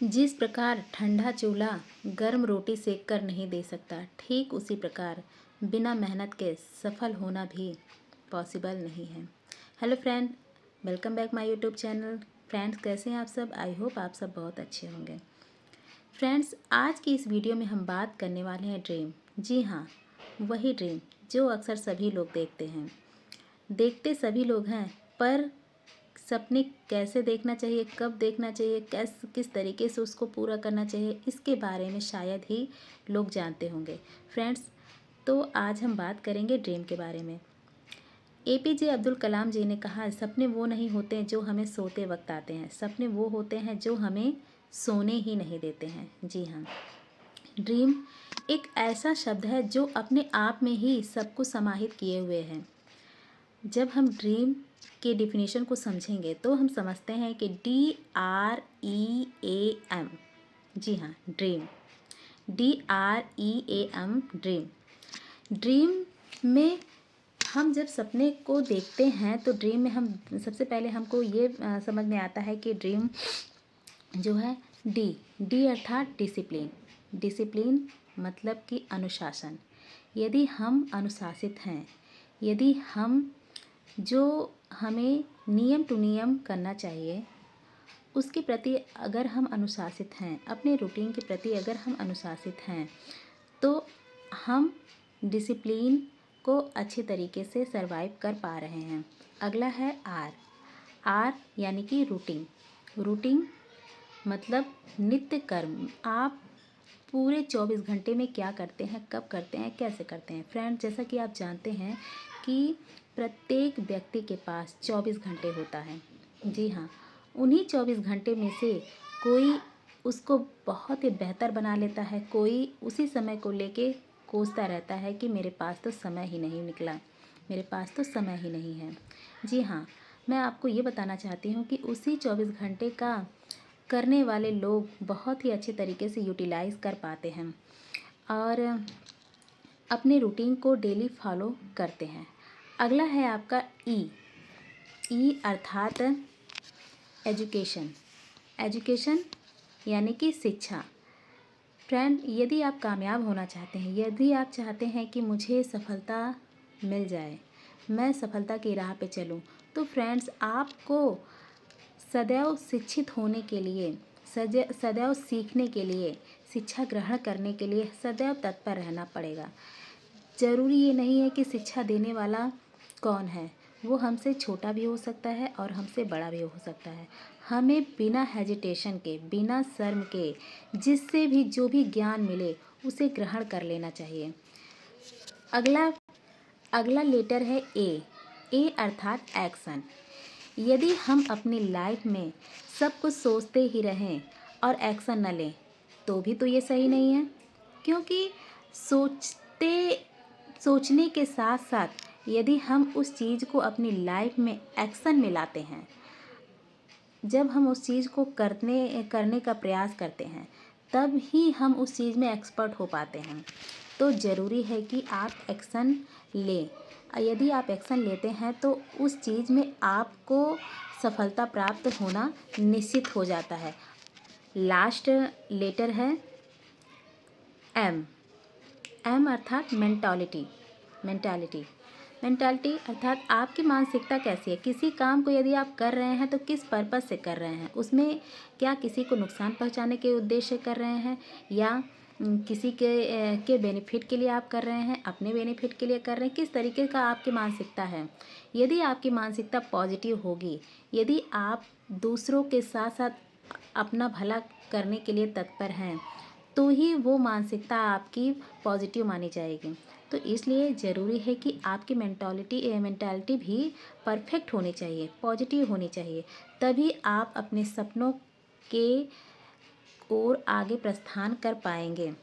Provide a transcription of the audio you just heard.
जिस प्रकार ठंडा चूल्हा गर्म रोटी सेक कर नहीं दे सकता, ठीक उसी प्रकार बिना मेहनत के सफल होना भी पॉसिबल नहीं है। Hello friend, welcome back my YouTube channel. Friends, कैसे हैं आप सब? आई होप आप सब बहुत अच्छे होंगे। फ्रेंड्स, आज की इस वीडियो में हम बात करने वाले हैं ड्रीम। जी हाँ, वही ड्रीम जो अक्सर सभी लोग देखते हैं। देखते सभी लोग हैं, पर सपने कैसे देखना चाहिए, कब देखना चाहिए, किस तरीके से उसको पूरा करना चाहिए, इसके बारे में शायद ही लोग जानते होंगे। फ्रेंड्स, तो आज हम बात करेंगे ड्रीम के बारे में। एपीजे अब्दुल कलाम जी ने कहा, सपने वो नहीं होते जो हमें सोते वक्त आते हैं, सपने वो होते हैं जो हमें सोने ही नहीं देते हैं। जी हाँ, ड्रीम एक ऐसा शब्द है जो अपने आप में ही सबको समाहित किए हुए है। जब हम ड्रीम के डिफिनीशन को समझेंगे तो हम समझते हैं कि DREAM, जी हाँ, ड्रीम, DREAM, ड्रीम। ड्रीम में हम जब सपने को देखते हैं तो ड्रीम में हम सबसे पहले हमको ये समझ में आता है कि ड्रीम जो है डी अर्थात डिसिप्लिन। डिसिप्लिन मतलब कि अनुशासन। यदि हम अनुशासित हैं, यदि हम जो हमें नियम टू नियम करना चाहिए उसके प्रति अगर हम अनुशासित हैं, अपने रूटीन के प्रति अगर हम अनुशासित हैं, तो हम डिसिप्लिन को अच्छी तरीके से सरवाइव कर पा रहे हैं। अगला है आर यानी कि रूटीन। रूटीन मतलब नित्य कर्म। आप पूरे 24 घंटे में क्या करते हैं, कब करते हैं, कैसे करते हैं। फ्रेंड, जैसा कि आप जानते हैं कि प्रत्येक व्यक्ति के पास 24 घंटे होता है। जी हाँ, उन्हीं 24 घंटे में से कोई उसको बहुत ही बेहतर बना लेता है, कोई उसी समय को लेके कोसता रहता है कि मेरे पास तो समय ही नहीं निकला, मेरे पास तो समय ही नहीं है। जी हाँ, मैं आपको ये बताना चाहती हूँ कि उसी 24 घंटे का करने वाले लोग बहुत ही अच्छे तरीके से यूटिलाइज़ कर पाते हैं और अपने रूटीन को डेली फॉलो करते हैं। अगला है आपका ई अर्थात एजुकेशन। एजुकेशन यानी कि शिक्षा। फ्रेंड, यदि आप कामयाब होना चाहते हैं, यदि आप चाहते हैं कि मुझे सफलता मिल जाए, मैं सफलता की राह पे चलूं, तो फ्रेंड्स आपको सदैव शिक्षित होने के लिए, सदैव सीखने के लिए, शिक्षा ग्रहण करने के लिए सदैव तत्पर रहना पड़ेगा। ज़रूरी ये नहीं है कि शिक्षा देने वाला कौन है, वो हमसे छोटा भी हो सकता है और हमसे बड़ा भी हो सकता है। हमें बिना हेजिटेशन के, बिना शर्म के, जिससे भी जो भी ज्ञान मिले उसे ग्रहण कर लेना चाहिए। अगला लेटर है ए अर्थात एक्शन। यदि हम अपनी लाइफ में सब कुछ सोचते ही रहें और एक्शन न लें तो भी तो ये सही नहीं है, क्योंकि सोचने के साथ साथ यदि हम उस चीज़ को अपनी लाइफ में एक्शन में लाते हैं, जब हम उस चीज़ को करने का प्रयास करते हैं, तब ही हम उस चीज़ में एक्सपर्ट हो पाते हैं। तो ज़रूरी है कि आप एक्शन लें। यदि आप एक्शन लेते हैं तो उस चीज़ में आपको सफलता प्राप्त होना निश्चित हो जाता है। लास्ट लेटर है एम अर्थात मेंटालिटी अर्थात आपकी मानसिकता कैसी है। किसी काम को यदि आप कर रहे हैं तो किस पर्पस से कर रहे हैं, उसमें क्या किसी को नुकसान पहुंचाने के उद्देश्य से कर रहे हैं या किसी के बेनिफिट के लिए आप कर रहे हैं, अपने बेनिफिट के लिए कर रहे हैं, किस तरीके का आपकी मानसिकता है। यदि आपकी मानसिकता पॉजिटिव होगी, यदि आप दूसरों के साथ साथ अपना भला करने के लिए तत्पर हैं, तो ही वो मानसिकता आपकी पॉजिटिव मानी जाएगी। तो इसलिए ज़रूरी है कि आपकी मेंटालिटी भी परफेक्ट होनी चाहिए, पॉजिटिव होनी चाहिए, तभी आप अपने सपनों के ओर आगे प्रस्थान कर पाएंगे।